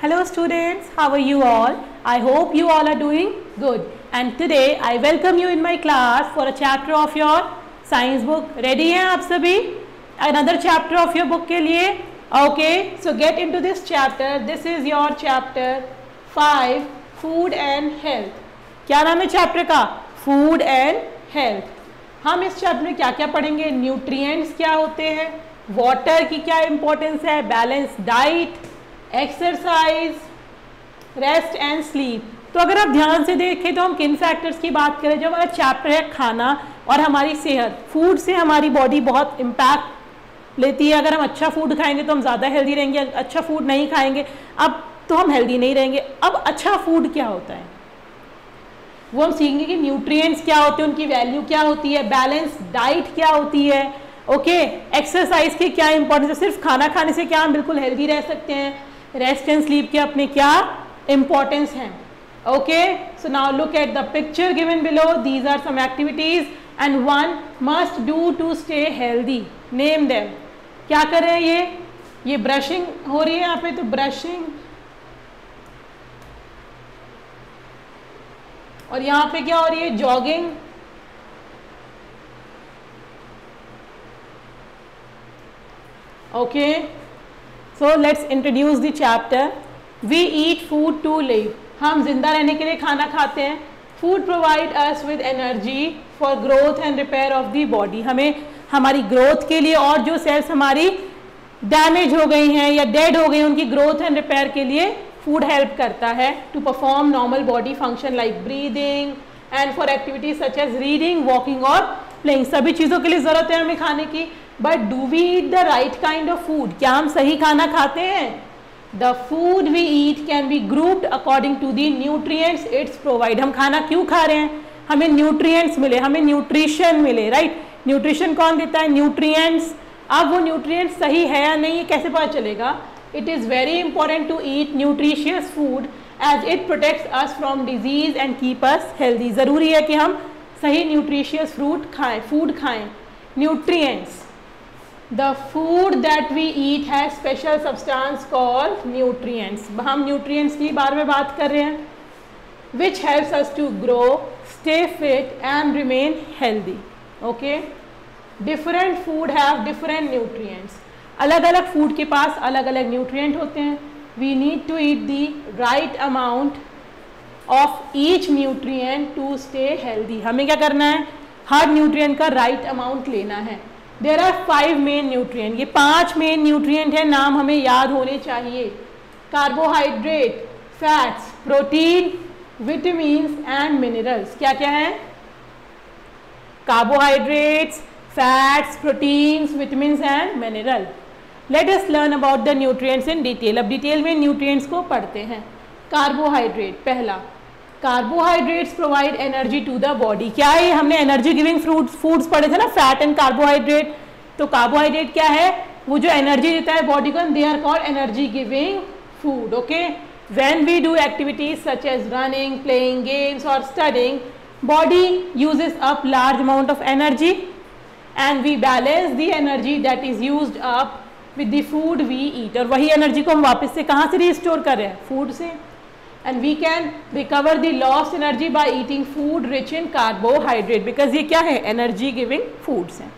Hello students, how are you all? I hope you all are doing good. And today I welcome you in my class for a chapter of your science book. Ready हैं आप सभी? Another chapter of your book के लिए? Okay, so get into this chapter. This is your chapter 5, Food and Health. क्या नाम है chapter का? Food and Health. हम इस चैप्टर में क्या क्या पढ़ेंगे? न्यूट्रिएंट्स क्या होते हैं, वाटर की क्या इंपॉर्टेंस है, balance diet, exercise, rest and sleep. तो अगर आप ध्यान से देखें तो हम किन फैक्टर्स की बात करें. जो हमारा चैप्टर है खाना और हमारी सेहत, फूड से हमारी बॉडी बहुत इम्पैक्ट लेती है. अगर हम अच्छा फूड खाएंगे तो हम ज़्यादा हेल्दी रहेंगे, अच्छा फूड नहीं खाएंगे अब तो हम हेल्दी नहीं रहेंगे. अब अच्छा फूड क्या होता है वो हम सीखेंगे कि न्यूट्रिएंट्स क्या होते हैं, उनकी वैल्यू क्या होती है, बैलेंस डाइट क्या होती है, ओके, एक्सरसाइज की क्या इंपॉर्टेंस है. सिर्फ खाना खाने से क्या हम बिल्कुल हेल्दी रह सकते हैं, रेस्ट एंड स्लीप के अपने क्या इंपॉर्टेंस हैं. Okay, so now look at the picture given below. These are some activities and one must do to stay healthy. Name them. क्या कर रहे हैं ये ब्रशिंग हो रही है यहाँ पे, तो ब्रशिंग, और यहाँ पे क्या हो रही है, jogging, okay. So let's introduce the chapter. We eat food to live. हम जिंदा रहने के लिए खाना खाते हैं. Food provide us with energy for growth and repair of the body. हमें हमारी ग्रोथ के लिए और जो सेल्स हमारी डैमेज हो गई हैं या डेड हो गई हैं उनकी ग्रोथ एंड रिपेयर के लिए फूड हेल्प करता है to perform normal body function like breathing and for activities such as reading, walking और प्लेइंग. सभी चीज़ों के लिए ज़रूरत है हमें खाने की. But do we eat the right kind of food? क्या हम सही खाना खाते हैं? The food we eat can be grouped according to the nutrients its provide. हम खाना क्यों खा रहे हैं? हमें न्यूट्रिएंट्स मिले, हमें न्यूट्रिशन मिले, राइट. न्यूट्रिशन कौन देता है? न्यूट्रिएंट्स. अब वो न्यूट्रिएंट्स सही है या नहीं ये कैसे पता चलेगा? It is very important to eat nutritious food as it protects us from disease and keep us healthy. ज़रूरी है कि हम सही न्यूट्रिशियस फूड खाएं. Nutrients. The food that we eat has special substance called nutrients. हम nutrients की बारे में बात कर रहे हैं. Which helps us to grow, stay fit and remain healthy. Okay? Different food have different nutrients. अलग अलग food के पास अलग अलग nutrient होते हैं. We need to eat the right amount of each nutrient to stay healthy. हमें क्या करना है? हर nutrient का right amount लेना है. There are 5 main nutrient. ये 5 मेन न्यूट्रिएंट है, नाम हमें याद होने चाहिए. Carbohydrate, fats, protein, vitamins and minerals. क्या क्या है? Carbohydrates, fats, proteins, vitamins and mineral. Let us learn about the nutrients in detail. अब डिटेल में न्यूट्रिएंट्स को पढ़ते हैं. कार्बोहाइड्रेट पहला. Carbohydrates provide energy to the body. क्या है? हमने एनर्जी गिविंग फूड्स पढ़े थे ना, फैट एंड कार्बोहाइड्रेट. तो कार्बोहाइड्रेट क्या है? वो जो एनर्जी देता है बॉडी को. They are called energy giving food. Okay. When we do activities such as running, playing games और studying, body uses up large amount of energy and we balance the energy that is used up with the food we eat. और वही energy को हम वापस से कहाँ से restore कर रहे हैं? फूड से. And we can recover the lost energy by eating food rich in carbohydrate because ये क्या है? Energy giving foods हैं.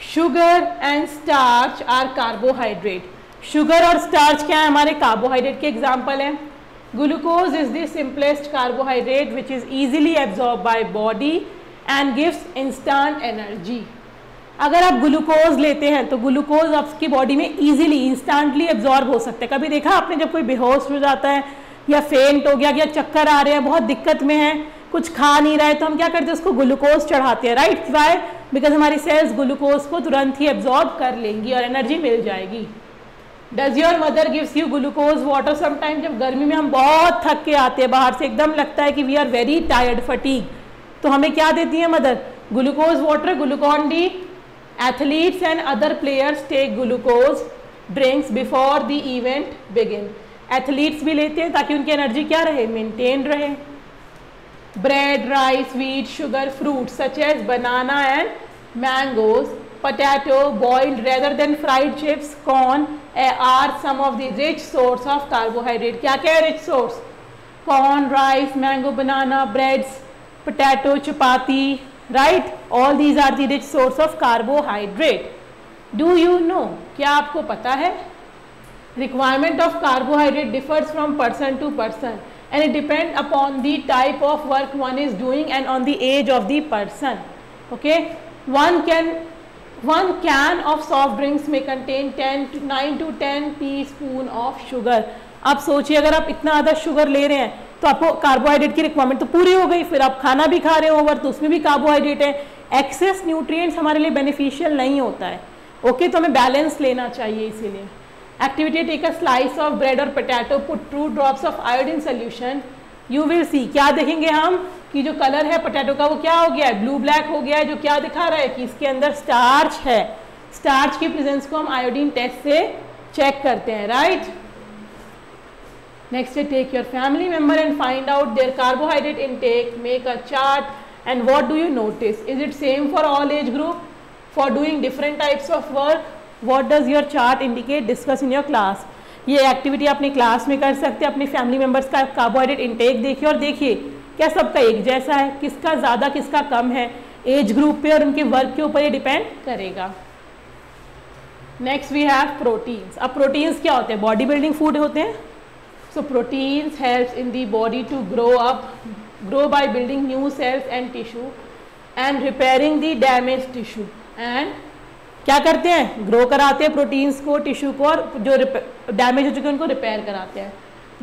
Sugar and starch are carbohydrate. Sugar और starch क्या है? हमारे carbohydrate के example हैं. Glucose is the simplest carbohydrate which is easily absorbed by body and gives instant energy. अगर आप ग्लूकोज लेते हैं तो ग्लूकोज आपकी बॉडी में इजीली इंस्टेंटली एब्जॉर्ब हो सकता है. कभी देखा आपने जब कोई बेहोश हो जाता है या फेंट हो गया या चक्कर आ रहे हैं, बहुत दिक्कत में है, कुछ खा नहीं रहा है, तो हम क्या करते हैं? उसको ग्लूकोज चढ़ाते हैं, राइट. वाई? बिकॉज हमारी सेल्स ग्लूकोज को तुरंत ही एब्जॉर्ब कर लेंगी और एनर्जी मिल जाएगी. Does your mother gives you glucose water sometime? जब गर्मी में हम बहुत थक के आते हैं बाहर से, एकदम लगता है कि we are very tired, fatigue, तो हमें क्या देती है mother? Glucose water, glucon D. Athletes and other players take glucose drinks before the event begin. Athletes भी लेते हैं ताकि उनकी एनर्जी क्या रहे? मेंटेन रहे. Bread, rice, wheat, sugar, fruits such as banana and mangoes potato, boiled rather than fried chips, corn are some of the rich source of carbohydrate. क्या क्या है rich source? Corn, rice, mango, banana, breads, potato, chapati, right? All these are the rich source of carbohydrate. Do you know? क्या आपको पता है? Requirement of carbohydrate differs from person to person and it depends upon the type of work one is doing and on the age of the person. Okay, one can of soft drinks may contain 9 to 10 teaspoon of sugar. आप सोचिए अगर आप इतना ज़्यादा sugar ले रहे हैं तो आपको कार्बोहाइड्रेट की रिक्वायरमेंट तो पूरी हो गई, फिर आप खाना भी खा रहे हो ओवर तो उसमें भी कार्बोहाइड्रेट है. एक्सेस न्यूट्रिएंट्स हमारे लिए बेनिफिशियल नहीं होता है. ओके, तो हमें बैलेंस लेना चाहिए. इसीलिए activity, take a slice of bread और potato, put 2 drops of iodine solution. You will see, क्या देखेंगे हम कि जो कलर है पोटैटो का वो क्या हो गया है, ब्लू ब्लैक हो गया है, जो क्या दिखा रहा है कि इसके अंदर स्टार्च है. स्टार्च की प्रेजेंस को हम आयोडीन टेस्ट से चेक करते हैं, right. Next, take your family member and find out their carbohydrate intake, make a chart and what do you notice, is it same for all age group, for doing different types of work, what does your chart indicate, discuss in your class. ये activity अपनी class में कर सकते हैं. अपनी family members का carbohydrate intake देखिए और देखिए क्या सबका एक जैसा है, किसका ज़्यादा किसका कम है, एज ग्रुप पे और उनके वर्क के ऊपर ये डिपेंड करेगा. Next we have proteins. अब प्रोटीन्स क्या होते हैं, बॉडी बिल्डिंग फूड होते हैं. So proteins helps in the body to grow by building new cells and tissue and repairing the damage tissue. And क्या करते हैं, ग्रो कराते हैं प्रोटीन्स को, टिश्यू को, और जो डैमेज हो चुके हैं उनको रिपेयर कराते हैं.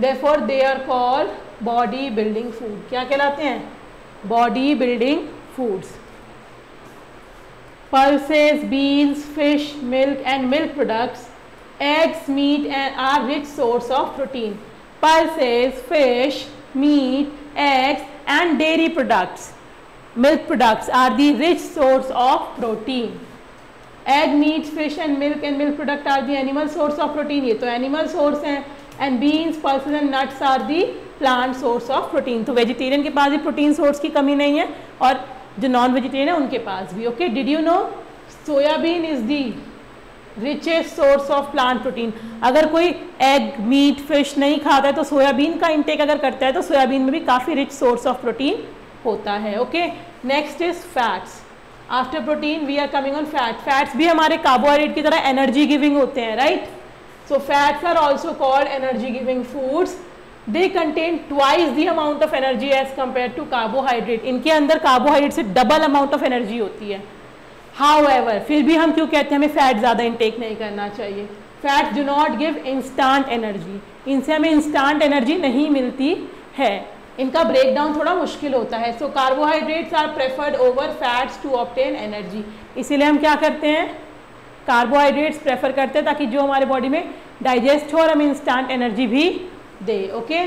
Therefore they are called body building food. क्या कहलाते हैं, body building foods. pulses, beans, fish, milk and milk products, eggs, meat and are rich source of protein. Pulses, fish, meat, eggs and dairy products, milk products are the rich source of protein. Egg, meat, fish and milk product are the animal source of protein. ये तो animal source हैं. And beans, pulses and nuts are the plant source of protein. तो vegetarian के पास भी protein source की कमी नहीं है और जो नॉन वेजिटेरियन है उनके पास भी. Okay, did you know soybean is the richest source of plant protein. अगर कोई एग, मीट, फिश नहीं खाता है तो सोयाबीन का इंटेक अगर करता है तो सोयाबीन में भी काफ़ी रिच सोर्स ऑफ प्रोटीन होता है. Okay, next is fats. After protein we are coming on fat. Fats भी हमारे कार्बोहाइड्रेट की तरह एनर्जी गिविंग होते हैं, right. So fats are also called energy giving foods. They contain twice the amount of energy as compared to carbohydrate. इनके अंदर carbohydrate से double amount of energy होती है. However, फिर भी हम क्यों कहते हैं हमें फैट ज़्यादा इंटेक नहीं करना चाहिए. Fats do not give instant energy. इनसे हमें इंस्टेंट एनर्जी नहीं मिलती है, इनका ब्रेक डाउन थोड़ा मुश्किल होता है. So carbohydrates are preferred over fats to obtain energy. इसीलिए हम क्या करते हैं, कार्बोहाइड्रेट्स प्रेफर करते हैं ताकि जो हमारे बॉडी में डाइजेस्ट हो और हमें इंस्टेंट एनर्जी भी दे. Okay,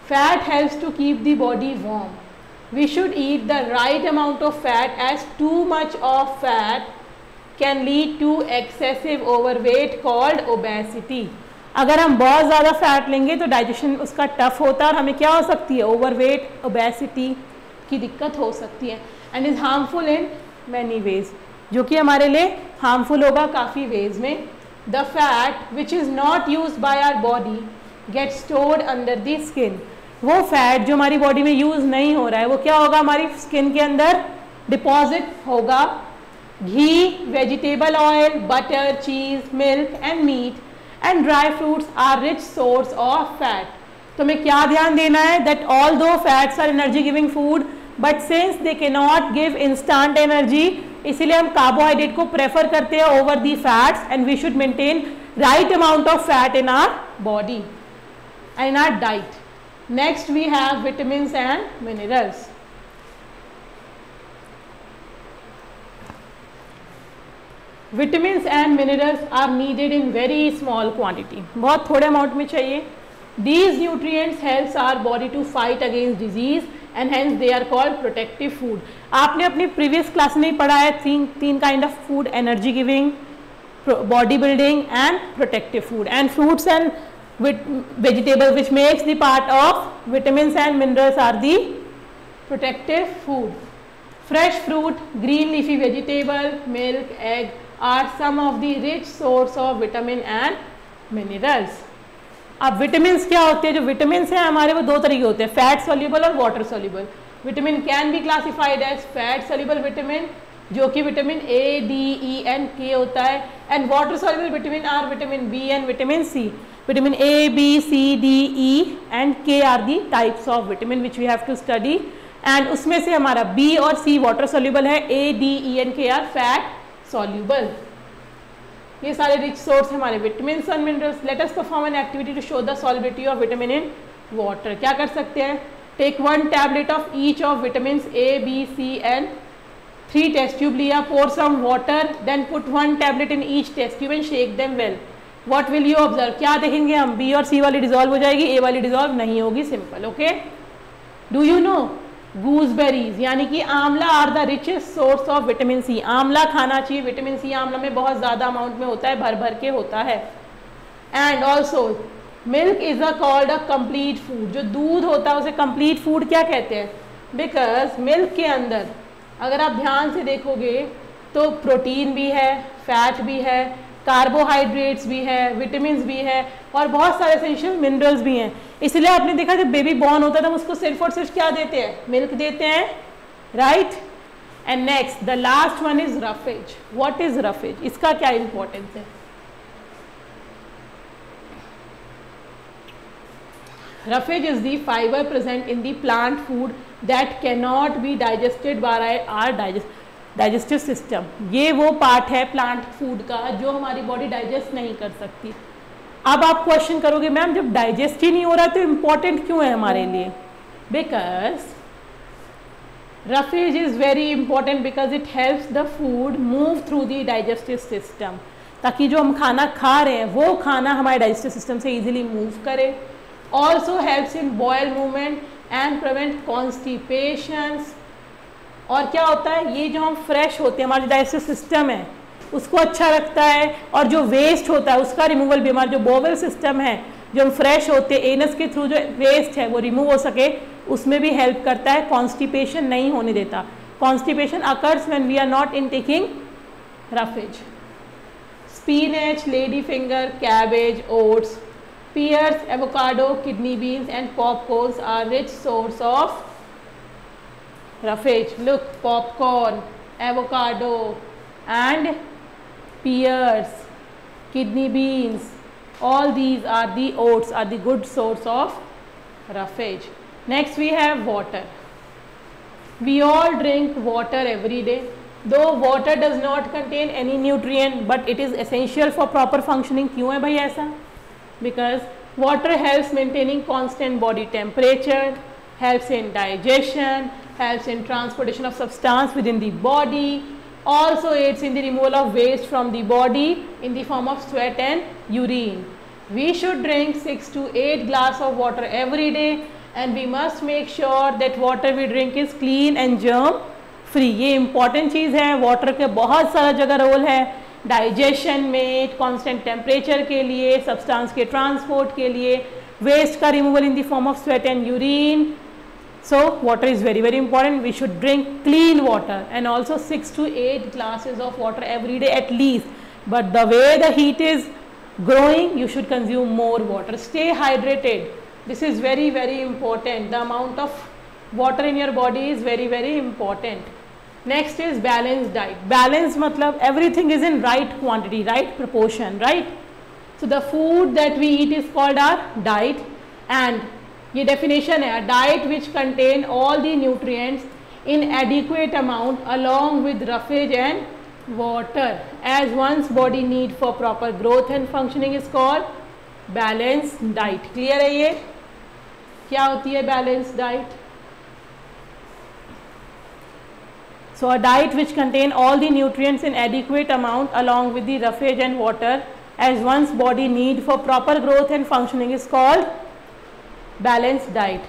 fat helps to keep the body warm. We should eat the right amount of fat as too much of fat can lead to excessive overweight called obesity. अगर हम बहुत ज़्यादा fat लेंगे तो digestion उसका tough होता है और हमें क्या हो सकती है, ओवरवेट, ओबेसिटी की दिक्कत हो सकती है. And is harmful in many ways, जो कि हमारे लिए हार्मफुल होगा काफ़ी वेज में. The fat which is not use by our body get stored under the skin. वो फैट जो हमारी बॉडी में यूज़ नहीं हो रहा है वो क्या होगा, हमारी स्किन के अंदर डिपॉजिट होगा. Ghee, vegetable oil, butter, cheese, milk and meat and dry fruits are rich source of fat. तो हमें क्या ध्यान देना है, that all do fats are energy giving food but since they can not give instant energy, इसीलिए हम carbohydrate को prefer करते हैं over the fats. And we should maintain right amount of fat in our body and in our diet. Next we have vitamins and minerals. Vitamins and minerals are needed in very small quantity. बहुत थोड़े amount में चाहिए. These nutrients helps our body to fight against disease and hence they are called protective food. आपने अपनी previous class में पढ़ा है तीन kind of food, energy giving, body building and protective food. And fruits and vegetables which makes the part of vitamins and minerals are the protective food. Fresh fruit, green leafy vegetable, milk, egg are some of the rich source of vitamin and minerals. अब vitamins क्या होते हैं? जो vitamins हैं हमारे वो दो तरीके होते हैं, फैट सोल्यूबल और water soluble. Vitamin can be classified as fat soluble vitamin, जो कि vitamin A, D, E and K होता है, and water soluble vitamin are vitamin B and vitamin C. Vitamin A, B, C, D, E and K are the types of vitamin which we have to study. And उसमें से हमारा B और C water soluble है, A, D, E and K are fat soluble. ये सारे rich source हमारे vitamin and minerals. Let us perform an activity to show the solubility of vitamin in water. क्या कर सकते हैं? Take 1 tablet of each of vitamin A, B, C and 3 test tube लिया. Pour some water, then put 1 tablet in each test tube and shake them well. What will you observe? क्या देखेंगे हम? B और सी वाली dissolve हो जाएगी, ए वाली dissolve नहीं होगी. Simple. Okay. Do you know gooseberries यानी कि amla are the richest source of vitamin C. Amla खाना चाहिए. विटामिन सी आंवला में बहुत ज़्यादा अमाउंट में होता है, भर भर के होता है. And also milk is a called a complete food. जो दूध होता है उसे कंप्लीट फूड क्या कहते हैं? बिकॉज मिल्क के अंदर अगर आप ध्यान से देखोगे तो प्रोटीन भी है, फैट भी है, कार्बोहाइड्रेट्स भी है, विटामिन भी है और बहुत सारे एसेंशियल मिनरल्स भी हैं. इसलिए आपने देखा जब बेबी बॉर्न होता है तो हम उसको सिर्फ और सिर्फ क्या देते हैं? मिल्क देते हैं, right. And next the last one is roughage. What is roughage? इसका क्या इंपॉर्टेंस है? Roughage is the fibre present in the plant food that can not be digested by our digestive system. ये वो part है plant food का जो हमारी body digest नहीं कर सकती. अब आप क्वेश्चन करोगे मैम जब डाइजेस्ट ही नहीं हो रहा तो इम्पॉर्टेंट क्यों है हमारे लिए? Because roughage is very important because it helps the food move through the digestive system, ताकि जो हम खाना खा रहे हैं वो खाना हमारे डाइजेस्टिव सिस्टम से इजीली मूव करे. Also helps in bowel movement and prevent constipations. और क्या होता है? ये जो हम फ्रेश होते हैं, हमारा डाइजेस्टिव सिस्टम है उसको अच्छा रखता है, और जो वेस्ट होता है उसका रिमूवल भी. हमारा जो बोवेल सिस्टम है, जो हम फ्रेश होते हैं एनस के थ्रू जो वेस्ट है वो रिमूव हो सके, उसमें भी हेल्प करता है. कॉन्स्टिपेशन नहीं होने देता. Constipation occurs when we are not in taking roughage. Spinach, lady finger, cabbage, oats, pears, avocado, kidney beans and popcorns are rich source of roughage. Look, popcorn, avocado and pears, kidney beans, all these are the oats are the good source of roughage. Next we have water. We all drink water every day. Though water does not contain any nutrient but it is essential for proper functioning. क्यों है भाई ऐसा? Because water helps maintaining constant body temperature, helps in digestion, helps in transportation of substance within the body, also aids in the removal of waste from the body in the form of sweat and urine. We should drink 6 to 8 glass of water every day and we must make sure that water we drink is clean and germ free. ये important चीज़ है. water के बहुत सारा जगह role है digestion में, constant temperature के लिए, सब्सटेंस के ट्रांसपोर्ट के लिए, वेस्ट का removal in the form of sweat and urine. So water is very very important. We should drink clean water and also 6 to 8 glasses of water every day at least. But the way the heat is growing, you should consume more water. Stay hydrated. This is very very important. The amount of water in your body is very very important. Next is balanced diet. Balance मतलब everything is in right quantity, right proportion, right? So the food that we eat is called our diet, and ये definition है, a diet which contain all the nutrients in adequate amount along with roughage and water as one's body need for proper growth and functioning is called balanced diet. Clear है ये? क्या होती है balanced diet? So a diet which contain all the nutrients in adequate amount along with the roughage and water as one's body need for proper growth and functioning is called balanced diet.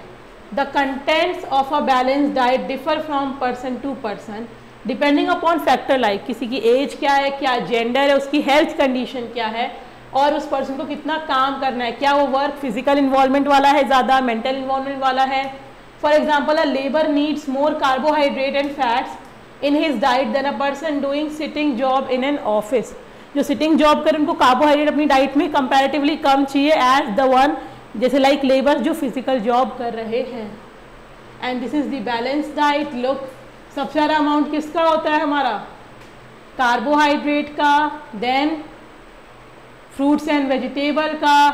The contents of a balanced diet differ from person to person depending upon factor like किसी की as क्या है, क्या gender है, उसकी health condition क्या है और उस पर्सन को कितना काम करना है, क्या वो वर्क फिजिकल इन्वॉल्वमेंट वाला है, ज़्यादा मेंटल इन्वॉल्वमेंट वाला है. For example a labour needs more carbohydrate and fats in his diet than a person doing sitting job in an office. जो सिटिंग जॉब करें उनको कार्बोहाइड्रेट अपनी डाइट में कंपैरेटिवली कम चाहिए एज द वन जैसे लाइक लेबर जो physical job कर रहे हैं। And this is the balance diet. Look, सबसे ज़्यादा अमाउंट किसका होता है हमारा? कार्बोहाइड्रेट का, देन फ्रूट्स एंड वेजिटेबल का,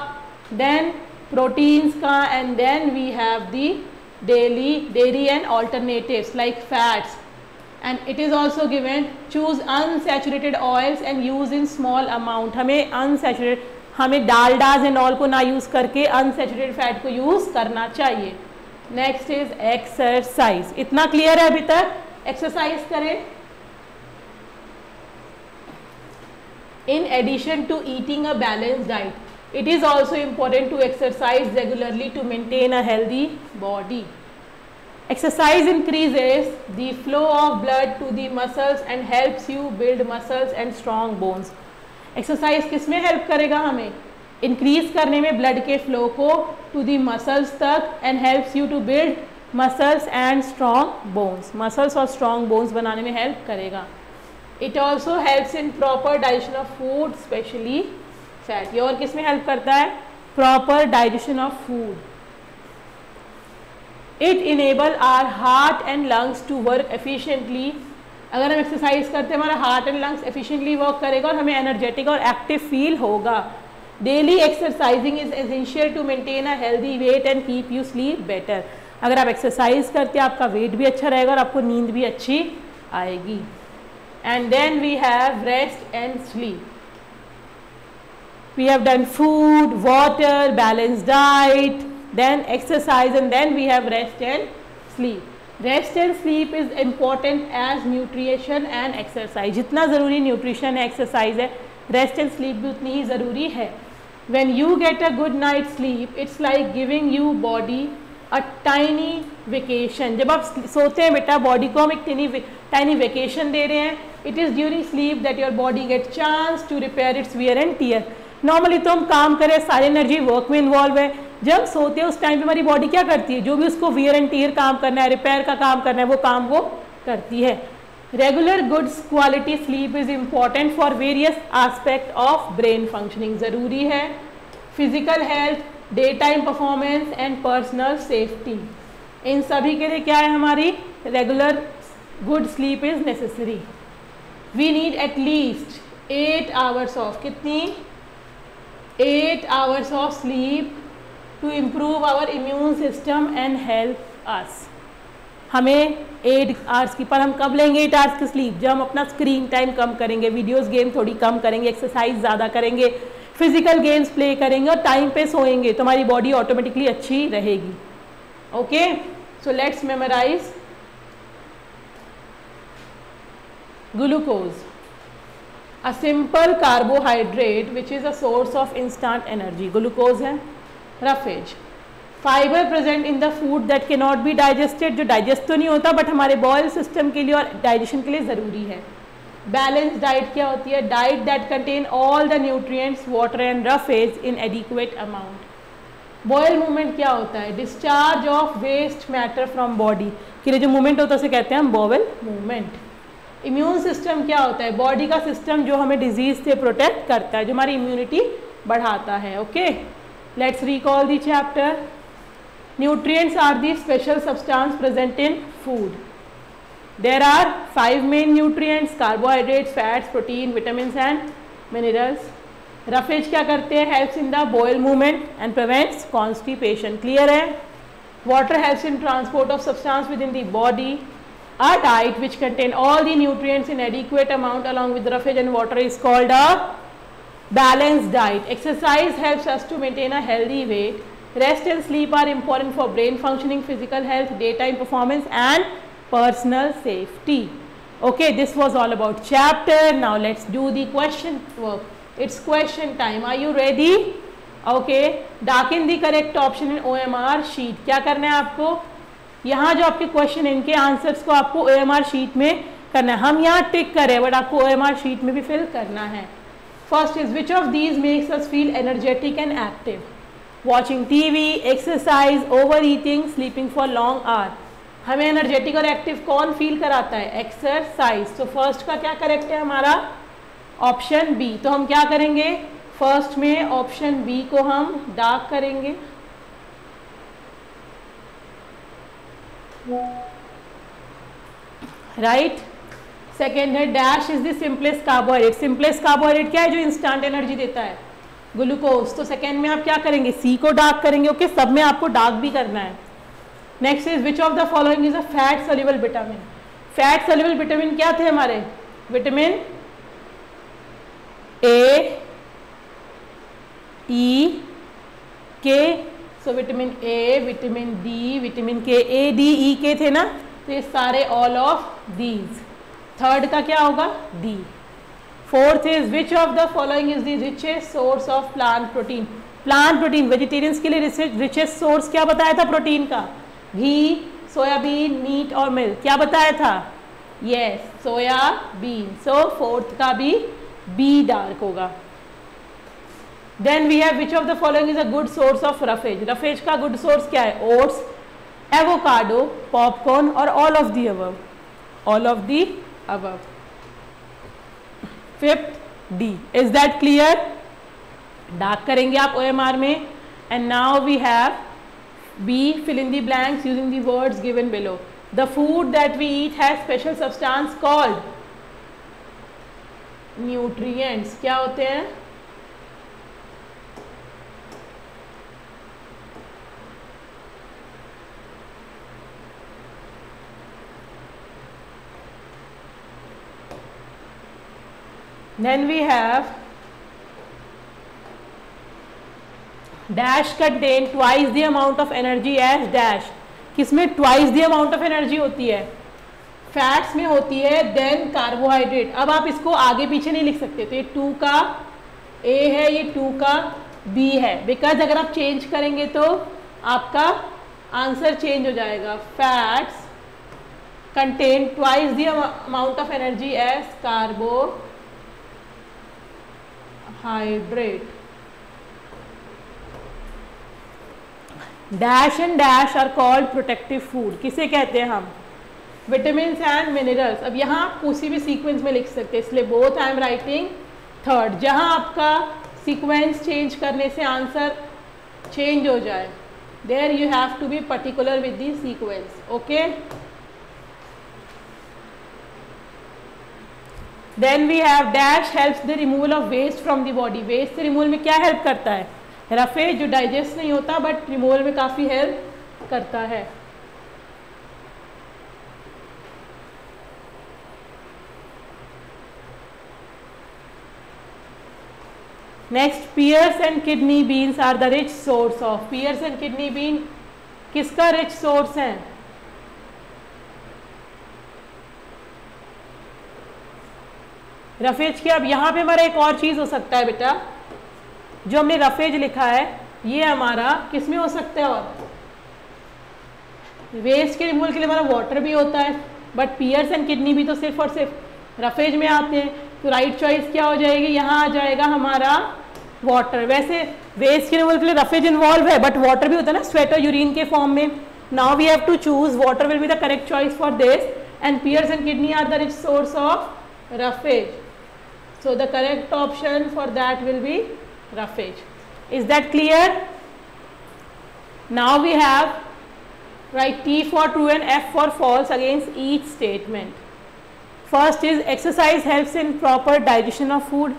देन प्रोटीन्स का, and then we have the dairy and alternatives like fats. And it is also given choose unsaturated oils and use in small amount. हमें डालडाज and all को ना use करके unsaturated fat को use करना चाहिए। Next is exercise. इतना clear है अभी तक? एक्सरसाइज करें। In addition to eating a balanced diet, it is also important to exercise regularly to maintain a healthy body. Exercise increases the flow of blood to the muscles and helps you build muscles and strong bones. Exercise किस में help करेगा? हमें increase करने में blood के flow को to the muscles तक and helps you to build muscles and strong bones. Muscles और स्ट्रॉन्ग बोन्स बनाने में हेल्प करेगा। It also helps in proper digestion of food specially fat. ये और किस में हेल्प करता है? Proper digestion of food. It enable our heart and lungs to work efficiently. अगर हम एक्सरसाइज करते हैं हमारा heart and lungs efficiently work करेगा और हमें एनर्जेटिक और एक्टिव फील होगा। Daily exercising is essential to maintain a healthy weight and keep you sleep better. अगर आप एक्सरसाइज करते हैं आपका वेट भी अच्छा रहेगा और आपको नींद भी अच्छी आएगी। And then we have rest and sleep. We have done food, water, balance diet, then exercise, and then we have rest and sleep. Rest and sleep is important as nutrition and exercise. जितना ज़रूरी nutrition है, exercise है, rest and sleep भी उतनी ही ज़रूरी है। When you get a good night sleep, it's like giving you body a tiny vacation. जब आप सोते हैं बेटा, बॉडी को हम एक tiny vacation दे रहे हैं। It is during sleep that your body gets chance to repair its wear and tear. Normally तो हम काम करें, सारी एनर्जी वर्क में इन्वॉल्व है। जब सोते हैं उस टाइम पे हमारी बॉडी क्या करती है? जो भी उसको वियर एंड टीयर काम करना है, रिपेयर का काम करना है, वो काम वो करती है। Regular good quality sleep is important for various aspect of brain functioning. ज़रूरी है physical health, day time performance and personal safety. इन सभी के लिए क्या है? हमारी regular good sleep is necessary. We need at least 8 hours of, कितनी? 8 hours of sleep to improve our immune system and help us. हमें 8 आवर्स की, पर हम कब लेंगे 8 आवर्स की स्लीप? जब हम अपना स्क्रीन टाइम कम करेंगे, वीडियोस गेम थोड़ी कम करेंगे, एक्सरसाइज ज़्यादा करेंगे, फिजिकल गेम्स प्ले करेंगे और टाइम पे सोएंगे, तो हमारी बॉडी ऑटोमेटिकली अच्छी रहेगी। Okay, so let's memorise. Glucose, a simple carbohydrate which is a source of instant energy. Glucose है। roughage, fiber present in the food that cannot be digested, जो डाइजेस्ट तो नहीं होता बट हमारे बॉयल सिस्टम के लिए और डाइजेशन के लिए ज़रूरी है। बैलेंस डाइट क्या होती है? Diet that contain all the nutrients, water and roughage in adequate amount. Bowel movement क्या होता है? Discharge of waste matter from body के लिए जो मूवमेंट होता है उसे कहते हैं हम बॉयल मूवमेंट। इम्यून सिस्टम क्या होता है? बॉडी का सिस्टम जो हमें डिजीज से प्रोटेक्ट करता है, जो हमारी इम्यूनिटी बढ़ाता है। Okay, let's recall the chapter. Nutrients are the special substance present in food. There are 5 main nutrients: carbohydrates, fats, protein, vitamins and minerals. Roughage क्या करते हैं? Helps in the bowel movement and prevents constipation. Clear है? Water helps in transport of substance within the body. A diet which contain all the nutrients in adequate amount along with roughage and water is called a balanced diet. Exercise helps us to maintain a healthy weight. Rest and sleep are important for brain functioning, physical health, daytime performance and personal safety. Okay, this was all about chapter. Now let's do the question work. It's question time. Are you ready? Okay, darken the correct option in OMR sheet. क्या करना है आपको? यहाँ जो आपके question है इनके answers को आपको OMR शीट में करना है। हम यहाँ टिक करें बट आपको OMR शीट में भी फिल करना है। First is which of these makes us feel energetic and active? Watching TV, exercise, over eating, sleeping for long hour. हमें एनर्जेटिक और एक्टिव कौन फील कराता है? एक्सरसाइज। तो फर्स्ट का क्या करेक्ट है हमारा? Option B. तो हम क्या करेंगे? फर्स्ट में ऑप्शन बी को हम डार्क करेंगे। राइट। सेकेंड है dash is the simplest carbohydrate. Simplest carbohydrate क्या है? जो इंस्टेंट एनर्जी देता है, ग्लूकोज। तो सेकेंड में आप क्या करेंगे? सी को डार्क करेंगे। ओके, सब में आपको डार्क भी करना है। Next is which of the following is a fat soluble vitamin. Fat soluble vitamin क्या थे हमारे? विटामिन ए, ई, के। So vitamin A, vitamin D, vitamin के, ए डी ई के थे ना, तो ये सारे ऑल ऑफ दीज। थर्ड का क्या होगा? D. Fourth is which of the following is the richest source of plant protein. Plant protein vegetarians के लिए रिचेस्ट सोर्स क्या बताया था प्रोटीन का? घी, सोयाबीन, मीट और मिल्क। क्या बताया था? Yes, soybean. सो फोर्थ का भी बी डार्क होगा। Then we have which of the following is a good source of roughage. Roughage का गुड सोर्स क्या है? ओट्स, एवोकाडो, पॉपकॉर्न और all of the above. All of the above. Fifth D. Is that clear? Dark करेंगे आप OMR में। And now we have B, fill in the blanks using the words given below. The food that we eat has special substance called nutrients. क्या होते हैं? Then we have dash contain twice the amount of energy as dash. किसमें twice the amount of energy होती है? Fats में होती है then carbohydrate. अब आप इसको आगे पीछे नहीं लिख सकते, तो ये 2 का A है, ये 2 का B है, बिकॉज अगर आप चेंज करेंगे तो आपका आंसर चेंज हो जाएगा। Fats contain twice the amount of energy as carbohydrate. Dash and dash are called protective food. किसे कहते हैं हम? Vitamins and minerals. अब यहाँ आप किसी भी सीक्वेंस में लिख सकते हैं, इसलिए both I am writing third. जहाँ आपका सीक्वेंस चेंज करने से आंसर चेंज हो जाए, there you have to be particular with the sequence. Okay, then we have dash helps the removal of waste from the body. Waste से removal में क्या help करता है? रफेज, जो डाइजेस्ट नहीं होता बट रिमूवल में काफ़ी हेल्प करता है। Next, pears and kidney beans are the rich source of. Pears and kidney bean किसका रिच सोर्स है? रफेज के। अब यहाँ पे हमारा एक और चीज़ हो सकता है बेटा, जो हमने रफेज लिखा है ये हमारा किस में हो सकता है? और वेस्ट के रिमूवल के लिए हमारा वाटर भी होता है, बट पियर्स एंड किडनी भी तो सिर्फ और सिर्फ रफेज में आते हैं। तो राइट चॉइस क्या हो जाएगी? यहाँ आ जाएगा हमारा वाटर। वैसे वेस्ट के रिमूवल के लिए रफेज इन्वॉल्व है, बट वाटर भी होता है ना, स्वेट और यूरिन के फॉर्म में। Now we have to choose, water will be the correct choice for this, and pears and kidney are the rich source of roughage. So the correct option for that will be roughage. Is that clear? Now we have write T for true and F for false against each statement. First is exercise helps in proper digestion of food.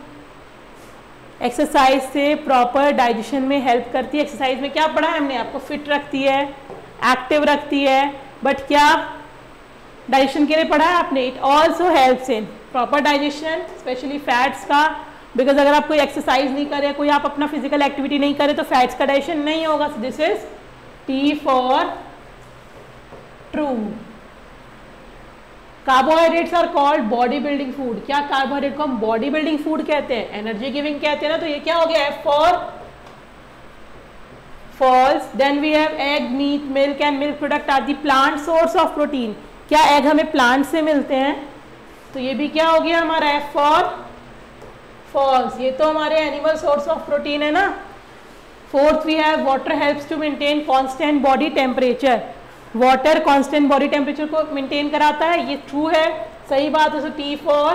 Exercise से proper digestion में help करती है. Exercise में क्या पढ़ा है हमने? आपको फिट रखती है, एक्टिव रखती है, बट क्या डाइजेशन के लिए पढ़ा है आपने? It also helps in proper digestion, specially fats का, बिकॉज अगर आप कोई एक्सरसाइज नहीं करें, कोई आप अपना फिजिकल एक्टिविटी नहीं करें तो फैट्स का डाइजेशन नहीं होगा. This is T for true. Carbohydrates are called body building food. क्या कार्बोहाइड्रेट को हम बॉडी बिल्डिंग फूड कहते हैं, एनर्जी गिविंग कहते हैं ना, तो ये क्या हो गया? F for false. Then we have egg, meat, milk and milk product are the plant source of protein. क्या एग हमें प्लांट से मिलते हैं? तो ये भी क्या हो गया हमारा? F for false. ये तो हमारे एनिमल सोर्स ऑफ प्रोटीन है ना. Fourth we have water helps to maintain constant body temperature. Water constant body temperature को मेंटेन कराता है, ये ट्रू है, सही बात है, so T for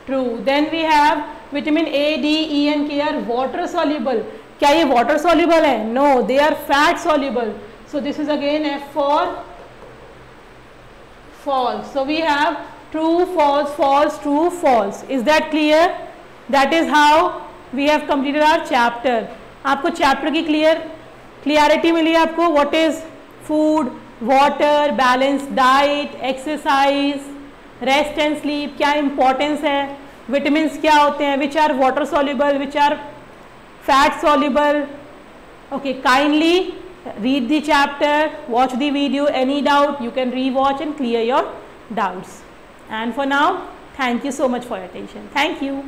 true. Then we have vitamin A, D, E and K are water soluble. क्या ये वाटर सॉल्युबल है? No, they are fat soluble, so this is again F for false. So we have true, false, false, true, false. Is that clear? That is how we have completed our chapter. आपको chapter की clarity मिली है आपको, what is food, water, balance diet, exercise, rest and sleep, क्या importance है, vitamin क्या होते हैं, which are water soluble, which are fat soluble. Okay, kindly read the chapter, watch the video. Any doubt you can re-watch and clear your doubts. And for now, thank you so much for your attention. Thank you.